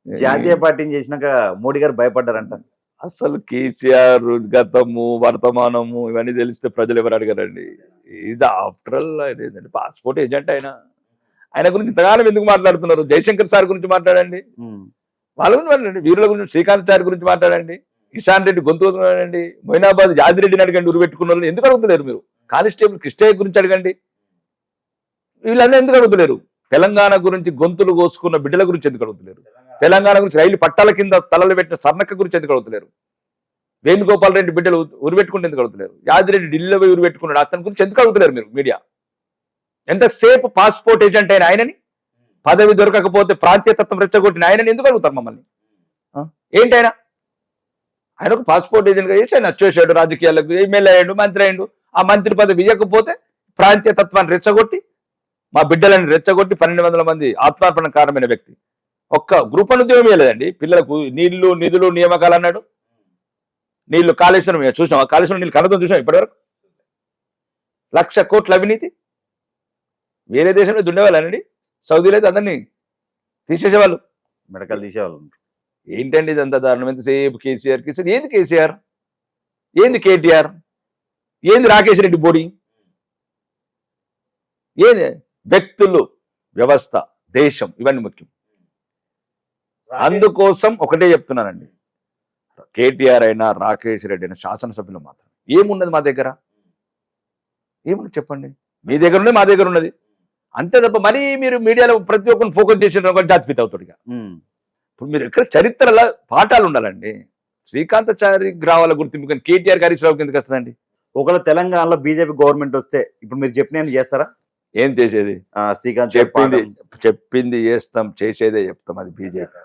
జాతీయ పార్టీని చేసినాక మోడీ గారు భయపడ్డారంట. అసలు కేసీఆర్ గతము వర్తమానము ఇవన్నీ తెలిస్తే ప్రజలు ఎవరు అడగరండి. ఇది ఆఫ్టర్ ఆల్ ఆయన ఏంటంటే పాస్పోర్ట్ ఏజెంట్. ఆయన గురించి ఇంతకాలం ఎందుకు మాట్లాడుతున్నారు? జయశంకర్ సార్ గురించి మాట్లాడండి, వాళ్ళ గురించి మాట్లాడండి. వీరుల గురించి శ్రీకాంత్ సార్ గురించి మాట్లాడండి, ఇషాన్ రెడ్డి గొంతు మాట్లాడండి, మొయినాబాద్ జాజిరెడ్డిని అడగండి, ఉరిపెట్టుకున్న వాళ్ళని ఎందుకు అడుగుతలేరు మీరు? కానిస్టేబుల్ కృష్ణయ్య గురించి అడగండి, వీళ్ళందరూ ఎందుకు అడుగుతలేరు? తెలంగాణ గురించి గొంతులు కోసుకున్న బిడ్డల గురించి ఎందుకు అడుగుతలేరు? తెలంగాణ గురించి రైలు పట్టాల కింద తలలు పెట్టిన సర్ణక్క గురించి ఎందుకు అడుగుతలేరు? వేణుగోపాల్ రెడ్డి బిడ్డలు ఉరిపెట్టుకుంటే ఎందుకు అడుగుతలేరు? యాదిరెడ్డి ఢిల్లీలో పోయి ఉరిపెట్టుకున్నాడు, అతని గురించి ఎందుకు అడుగుతలేరు మీరు? మీడియా ఎంతసేపు పాస్పోర్ట్ ఏజెంట్ అయిన ఆయనని, పదవి దొరకకపోతే ప్రాంతీయతత్వం రెచ్చగొట్టిన ఆయనని ఎందుకు అడుగుతారు మమ్మల్ని? ఏంటి ఆయన ఒక పాస్పోర్ట్ ఏజెంట్గా చేసి ఆయన వచ్చేసాడు, రాజకీయాలకు ఎమ్మెల్యే అయ్యాడు, మంత్రి అయ్యాడు. ఆ మంత్రి పదవి ఇవ్వకపోతే ప్రాంతీయతత్వాన్ని రెచ్చగొట్టి మా బిడ్డలని రెచ్చగొట్టి 1200 మంది ఆత్మార్పణ కారణమైన వ్యక్తి. ఒక్క గ్రూప్ వన్ ఉద్యోగం ఇవ్వలేదండి. పిల్లలకు నీళ్లు నిధులు నియామకాలు అన్నాడు. నీళ్లు కాళేశ్వరం చూసాం, కాళేశ్వరం నీళ్ళు కనతం చూసాం ఇప్పటివరకు. 1,00,000 కోట్ల అవినీతి. వేరే దేశంలో దుండేవాళ్ళండి, సౌదీలో అయితే అందరినీ తీసేసేవాళ్ళు, మెడకలు తీసేవాళ్ళు. ఏంటండి ఇదంతా దారుణం? ఎంతసేపు కేసీఆర్ కేసీఆర్. ఏంది కేసీఆర్? ఏంది కేటీఆర్? ఏంది రాకేష్ రెడ్డి బోడీ? ఏంది వ్యక్తులు, వ్యవస్థ, దేశం, ఇవన్నీ ముఖ్యం. అందుకోసం ఒకటే చెప్తున్నానండి, కేటీఆర్ అయినా రాకేష్ రెడ్డి అయినా శాసనసభ్యులు మాత్రం ఏమున్నది మా దగ్గర? ఏమున్నది చెప్పండి? మీ దగ్గర ఉన్నది, మా దగ్గర ఉన్నది, అంతే తప్ప మరీ మీరు మీడియాలో ప్రతి ఒక్కరిని ఫోకస్ చేసిన జాతిపిత అవుతాడు. ఇప్పుడు మీరు ఎక్కడ చరిత్రలో పాఠాలు ఉండాలండి. శ్రీకాంతాచారి గ్రామాల గుర్తింపు కానీ కేటీఆర్ గారి రావుకి ఎందుకు వస్తుందండి? ఒకవేళ తెలంగాణలో బీజేపీ గవర్నమెంట్ వస్తే ఇప్పుడు మీరు చెప్పిన చేస్తారా? ఏం చేసేది? శ్రీకాంత్ చెప్పింది చేస్తాం, చేసేదే చెప్తాం. అది బీజేపీ.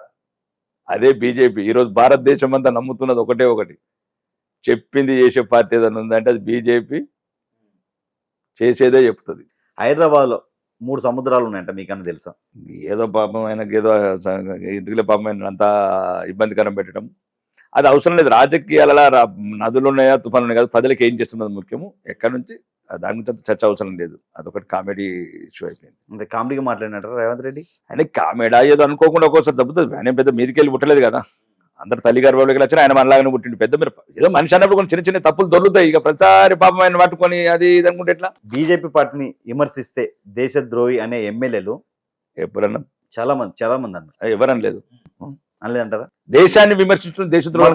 అదే బీజేపీ. ఈరోజు భారతదేశం అంతా నమ్ముతున్నది ఒకటి, చెప్పింది చేసే పార్టీ ఏదైనా ఉందంటే అది బీజేపీ. చేసేదే చెప్తుంది. హైదరాబాద్ లో 3 సముద్రాలు ఉన్నాయంట, మీకన్నా తెలుసా? ఏదో పాపం ఆయనకి ఏదో ఎందుకులే పాపం ఆయన అంతా ఇబ్బందికరం పెట్టడం అది అవసరం లేదు. రాజకీయాలలో నదులు ఉన్నాయా తుఫాను ఉన్నాయి కదా, ప్రజలకు ఏం చేస్తున్నది ముఖ్యము. ఎక్కడి నుంచి దాని గురించి అంత చర్చ అవసరం లేదు. అదొకటి కామెడీ ఇష్యూ అయిపోయింది. అంటే కామెడీగా మాట్లాడినట్టు రేవంత్ రెడ్డి ఆయన కామెడీ ఏదో అనుకోకుండా ఒక్కోసారి దెబ్బతుంది. ఆయన పెద్ద మీదికి వెళ్ళి పుట్టలేదు కదా, అందరు తల్లి గర్భంలోకి వచ్చి ఆయన మనలాగానే పుట్టిండు. పెద్ద మీరు ఏదో మనిషి అన్నప్పుడు కొన్ని చిన్న తప్పులు దొరుకుతాయి. ఇక ప్రతిసారి పాపం ఆయన పట్టుకొని అది ఇది అనుకుంటే ఎట్లా? బీజేపీ పార్టీని విమర్శిస్తే దేశద్రోహి అనే ఎమ్మెల్యేలు ఎప్పుడన్నా చాలా మంది అన్నారు. ఎవరని లేదు అనలేదంటారా? దేశాన్ని విమర్శించడం దేశద్రోహి.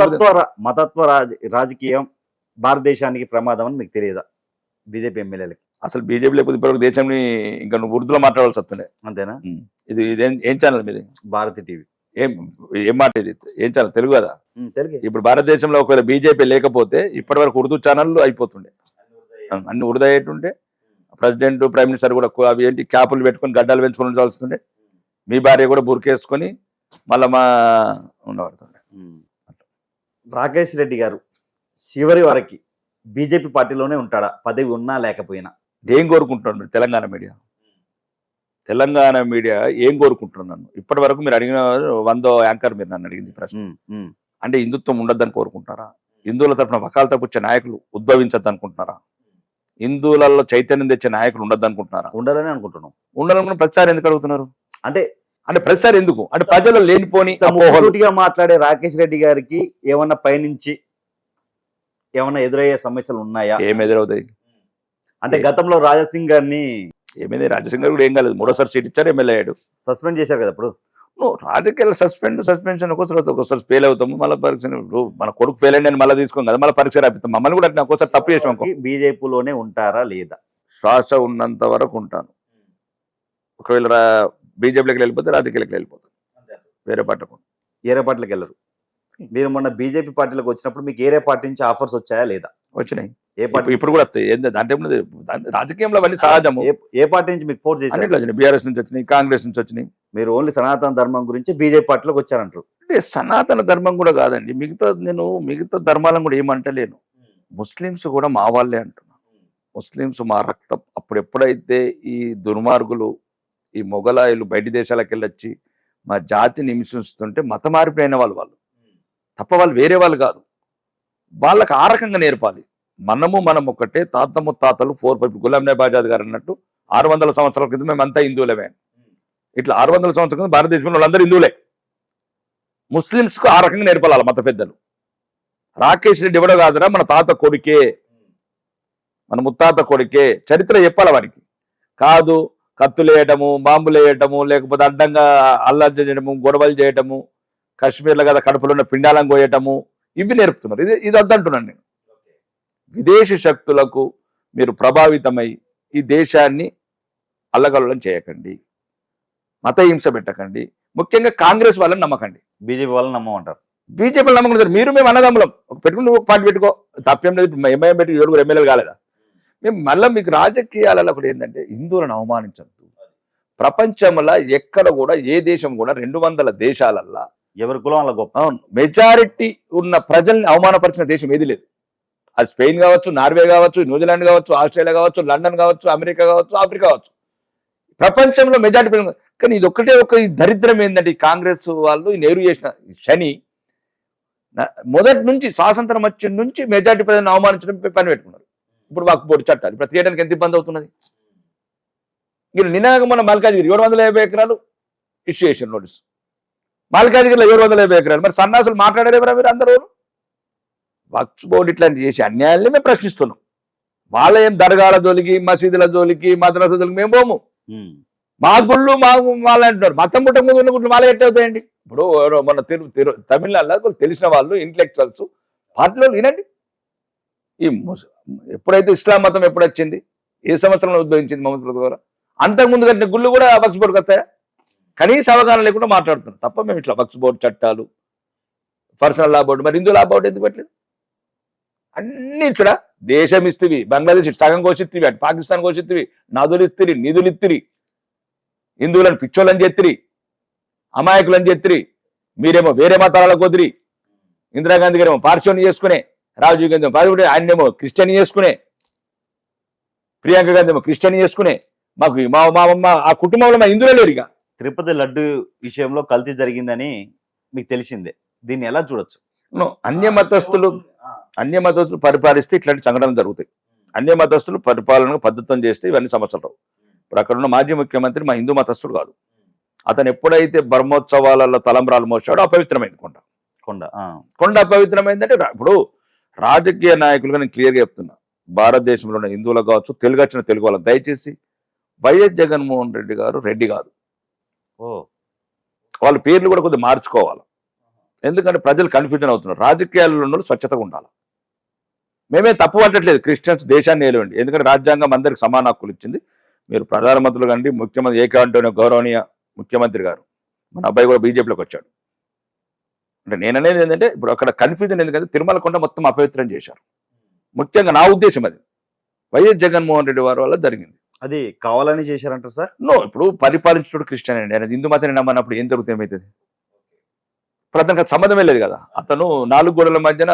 మతత్వ రాజకీయం భారతదేశానికి ప్రమాదం అని మీకు తెలియదా? బీజేపీ ఎమ్మెల్యేలకి అసలు బీజేపీ లేకపోతే ఇప్పటివరకు దేశాన్ని ఇంకా నువ్వు ఉర్దూలో మాట్లాడాల్సి వస్తుండే. అంతేనా? ఇది ఏం ఛానల్ మీది? భారతి టీవీ. ఏం మాట ఇది? ఏం ఛానల్? తెలుగు కదా. తెలుగు. ఇప్పుడు భారతదేశంలో ఒకవేళ బీజేపీ లేకపోతే ఇప్పటి వరకు ఉర్దూ ఛానళ్ళు అయిపోతుండే, అన్ని ఉర్దూ అయ్యేటుండే. ప్రెసిడెంట్, ప్రైమ్ మినిస్టర్ కూడా అవి ఏంటి క్యాపులు పెట్టుకొని గడ్డలు పెంచుకొని ఉండాల్సిండే. మీ భార్య కూడా బురికేసుకొని మళ్ళా మా ఉండబడుతుండే. రాకేష్ రెడ్డి గారు చివరి వరకు బీజేపీ పార్టీలోనే ఉంటాడా, పదవి ఉన్నా లేకపోయినా? ఏం కోరుకుంటున్నాడు తెలంగాణ మీడియా ఏం కోరుకుంటున్నాను? ఇప్పటి వరకు మీరు అడిగిన 100 యాంకర్ మీరు నన్ను అడిగింది ప్రశ్న. అంటే హిందుత్వం ఉండద్దని కోరుకుంటున్నారా? హిందువుల తరఫున వకాలతకు వచ్చే నాయకులు ఉద్భవించద్దు అనుకుంటున్నారా? హిందువులలో చైతన్యం తెచ్చే నాయకులు ఉండద్దు అనుకుంటున్నారా? ఉండాలని అనుకుంటున్నాం. ఉండాలనుకున్న ప్రతిసారి ఎందుకు అడుగుతున్నారు? అంటే ప్రతిసారి ఎందుకు? అంటే ప్రజలు లేనిపోని అపోహలుగా మాట్లాడే రాకేష్ రెడ్డి గారికి ఏమన్నా పైనుంచి ఏమన్నా ఎదురయ్యే సమస్యలు ఉన్నాయా? ఏం ఎదురవుతాయి అంటే గతంలో రాజాసింగ్ గారిని ఏమైంది? రాజాసింగ్ గారు కూడా ఏం కాలేదు, 3వ సారి సీట్ ఇచ్చారు, ఎమ్మెల్యే అయ్యాడు. సస్పెండ్ చేశారు కదా. ఇప్పుడు రాజకీయాలు సస్పెన్షన్ ఒకసారి ఫెయిల్ అవుతాము, మళ్ళీ పరీక్ష మన కొడుకు ఫెయిల్ అయ్యి మళ్ళీ తీసుకోం కదా, మళ్ళీ పరీక్ష రాపిస్తాం. మమ్మల్ని కూడా అట్లా ఒకసారి తప్పు చేసాం. బీజేపీలోనే ఉంటారా లేదా? శ్వాస ఉన్నంత వరకు ఉంటాను. ఒకవేళ బీజేపీలోకి వెళ్ళిపోతే రాజకీయాలకు వెళ్ళిపోతాను, వేరే పార్టీలకు వెళ్ళరు. మీరు మొన్న బీజేపీ పార్టీలకు వచ్చినప్పుడు మీకు ఏరే పార్టీ నుంచి ఆఫర్స్ వచ్చాయా లేదా? వచ్చినాయి. ఏ పార్టీ? ఇప్పుడు కూడా వస్తాయి. దాంట్లో రాజకీయంలో అవన్నీ సహజము. ఏ పార్టీ నుంచి మీకు ఫోర్స్ చేసి? బీఆర్ఎస్ నుంచి వచ్చినాయి, కాంగ్రెస్ నుంచి వచ్చినాయి. మీరు ఓన్లీ సనాతన ధర్మం గురించి బీజేపీ పార్టీలోకి వచ్చారంటారు. అంటే సనాతన ధర్మం కూడా కాదండి, మిగతా ధర్మాలను కూడా ఏమంటలేను. ముస్లిమ్స్ కూడా మా వాళ్ళే అంటున్నా. ముస్లిమ్స్ మా రక్తం. అప్పుడు ఎప్పుడైతే ఈ దుర్మార్గులు, ఈ మొగలాయులు బయటి దేశాలకు వెళ్ళొచ్చి మా జాతిని హింసిస్తుంటే మత మార్పిడైన వాళ్ళు తప్ప వాళ్ళు వేరే వాళ్ళు కాదు. వాళ్ళకి ఆ రకంగా నేర్పాలి. మనం ఒక్కటే, తాత ముత్తాతలు 4 గులాం నబీ ఆజాద్ గారు అన్నట్టు 600 సంవత్సరాల క్రితం మేమంతా హిందువులమే. ఇట్లా 600 సంవత్సరాల క్రితం భారతదేశంలో వాళ్ళందరూ హిందువులే. ముస్లిమ్స్కు ఆ రకంగా నేర్పాలి మత పెద్దలు. రాకేష్ రెడ్డి ఎవడో కాదురా, మన తాత కొడుకే, మన ముత్తాత కొడుకే, చరిత్ర చెప్పాలి వారికి. కాదు కత్తులు వేయటము, బాంబులు వేయటము, లేకపోతే అడ్డంగా అల్లరి చేయటము, గొడవలు చేయటము, కాశ్మీర్లో కదా కడుపులో ఉన్న పిండాలం కోయటము, ఇవి నేర్పుతున్నారు. ఇది వద్దంటున్నాను నేను. విదేశీ శక్తులకు మీరు ప్రభావితమై ఈ దేశాన్ని అల్లగల్లం చేయకండి, మత హింస పెట్టకండి, ముఖ్యంగా కాంగ్రెస్ వాళ్ళని నమ్మకండి. బీజేపీ వాళ్ళని నమ్మమంటారు. బీజేపీలో నమ్మకం. మీరు మేము అన్నదమ్ములం, పెట్టుకుని నువ్వు పార్టీ పెట్టుకో, తప్పేం లేదు. ఎంఐఎం పెట్టి 7 ఎమ్మెల్యేలు కాలేదా? మేము మళ్ళీ మీకు రాజకీయాలలో ఒకటి ఏంటంటే హిందువులను అవమానించద్దు. ప్రపంచంలో ఎక్కడ కూడా ఏ దేశం కూడా 200 దేశాలల్లా ఎవరి కులం వాళ్ళ గొప్ప. అవును, మెజారిటీ ఉన్న ప్రజల్ని అవమానపరిచిన దేశం ఏది లేదు. అది స్పెయిన్ కావచ్చు, నార్వే కావచ్చు, న్యూజిలాండ్ కావచ్చు, ఆస్ట్రేలియా కావచ్చు, లండన్ కావచ్చు, అమెరికా కావచ్చు, ఆఫ్రికా కావచ్చు. ప్రపంచంలో మెజారిటీ. కానీ ఇది ఒక్కటే ఒక దరిద్రం ఏంటంటే ఈ కాంగ్రెస్ వాళ్ళు ఈ నెహ్రూ చేసిన శని మొదటి నుంచి స్వాతంత్రం వచ్చిన నుంచి మెజారిటీ ప్రజలను అవమానించడం పని పెట్టుకున్నారు. ఇప్పుడు వక్ఫ్ బోర్డు చట్టాలు ఇప్పుడు తీయడానికి ఎంత ఇబ్బంది అవుతున్నది. మీరు నినాక మన మల్కాజ్గిరి 750 ఎకరాలు ఇష్యూ చేసిన నోటీస్. మల్కాజ్గిరిలో 750 ఎకరాలు. మరి సన్నాసులు మాట్లాడలేవరా మీరు అందరూ? వక్ఫ్ బోర్డు ఇట్లాంటి చేసి అన్యాయాన్ని మేము ప్రశ్నిస్తున్నాం. వాళ్ళ ఏం దర్గాల జోలికి, మసీదుల జోలికి, మద్రసా జోలికి మేము పోము. మా గుళ్ళు మా వాళ్ళు అంటున్నారు. మతం పుట్ట గుళ్ళు వాళ్ళే ఎట్ అవుతాయండి. ఇప్పుడు మన తమిళనాడులో తెలిసిన వాళ్ళు ఇంటలెక్చువల్స్ పార్టీలో వినండి. ఈ ఎప్పుడైతే ఇస్లాం మతం ఎప్పుడు వచ్చింది, ఏ సంవత్సరంలో ఉద్భవించింది మహమ్మద్ ద్వారా, అంతకుముందు కట్టిన గుళ్ళు కూడా వక్ఫ్ బోర్డుకి వస్తాయా? కనీస అవగాహన లేకుండా మాట్లాడుతున్నాం తప్ప మేము ఇట్లా వక్ఫ్ బోర్డు చట్టాలు, పర్సనల్ లా బోర్డు, మరి హిందూ లా బోర్డు ఎందుకు పెట్టలేదు? అన్ని చూడ దేశం ఇస్తువి, బంగ్లాదేశ్ సగం కోసిత్తివి, అటు పాకిస్తాన్ కోసిత్తివి, నదులు ఇస్తిరి, నిధులు ఇత్తిరి, హిందువులను పిచ్చోళ్ళని చేత్తిరి, అమాయకులని చేత్తిరి. మీరేమో వేరే మతాలకు వదిరి. ఇందిరాగాంధీ గారేమో పార్శ్వని చేసుకునే, రాజీవ్ గాంధీ పార్టీ ఆయనేమో క్రిస్టియన్ చేసుకునే, ప్రియాంక గాంధీ ఏమో క్రిస్టియన్ చేసుకునే. మాకు మా ఆ కుటుంబంలో మా హిందువులే లేరు. ఇక తిరుపతి లడ్డు విషయంలో కల్తీ జరిగిందని మీకు తెలిసిందే. దీన్ని ఎలా చూడొచ్చు? అన్య మతస్థులు పరిపాలిస్తే ఇట్లాంటి సంఘటనలు జరుగుతాయి. అన్య మతస్థులు పరిపాలన పద్ధతం చేస్తే ఇవన్నీ సమస్యలు రావు. ఇప్పుడు అక్కడ ఉన్న మాజీ ముఖ్యమంత్రి మా హిందూ మతస్థుడు కాదు. అతను ఎప్పుడైతే బ్రహ్మోత్సవాలలో తలంబ్రాలు మోసాడో అపవిత్రమైంది కొండ అపవిత్రమైందంటే. ఇప్పుడు రాజకీయ నాయకులుగా నేను క్లియర్గా చెప్తున్నా, భారతదేశంలో ఉన్న హిందువులకు కావచ్చు, తెలుగు వచ్చిన తెలుగు వాళ్ళకి దయచేసి వైఎస్ జగన్మోహన్ రెడ్డి గారు రెడ్డి కాదు, వాళ్ళ పేర్లు కూడా కొద్దిగా మార్చుకోవాలి. ఎందుకంటే ప్రజలు కన్ఫ్యూజన్ అవుతున్నారు. రాజకీయాల్లో ఉన్న స్వచ్ఛతగా ఉండాలి. మేమే తప్పు పట్టట్లేదు, క్రిస్టియన్స్ దేశాన్ని ఏలువండి. ఎందుకంటే రాజ్యాంగం అందరికి సమాన హక్కులు ఇచ్చింది. మీరు ప్రధానమంత్రులు కండి, ముఖ్యమంత్రి ఏకే ఆంటోనీ గౌరవనీయ ముఖ్యమంత్రి గారు, మన అబ్బాయి కూడా బీజేపీలోకి వచ్చాడు. అంటే నేను అనేది ఏంటంటే ఇప్పుడు అక్కడ కన్ఫ్యూజన్ ఎందుకంటే తిరుమల కొండ మొత్తం అపవిత్రం చేశారు. ముఖ్యంగా నా ఉద్దేశం అది వైఎస్ జగన్మోహన్ రెడ్డి వారి వల్ల జరిగింది. అది కావాలని చేశారంటారు సార్? నో, ఇప్పుడు పరిపాలించుడు క్రిస్టియన్ అండి, ఆయన హిందూ మతాన్ని నమ్మన్నప్పుడు ఏం జరుగుతుంది, ఏమవుతుంది? ఇప్పుడు అతనికి సంబంధమే లేదు కదా. అతను 4 గోడల మధ్యన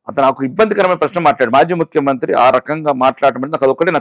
అతను ఒక ఇబ్బందికరమైన ప్రశ్న మాట్లాడు. మాజీ ముఖ్యమంత్రి ఆ రకంగా మాట్లాడటం నాకు అదొక్కటే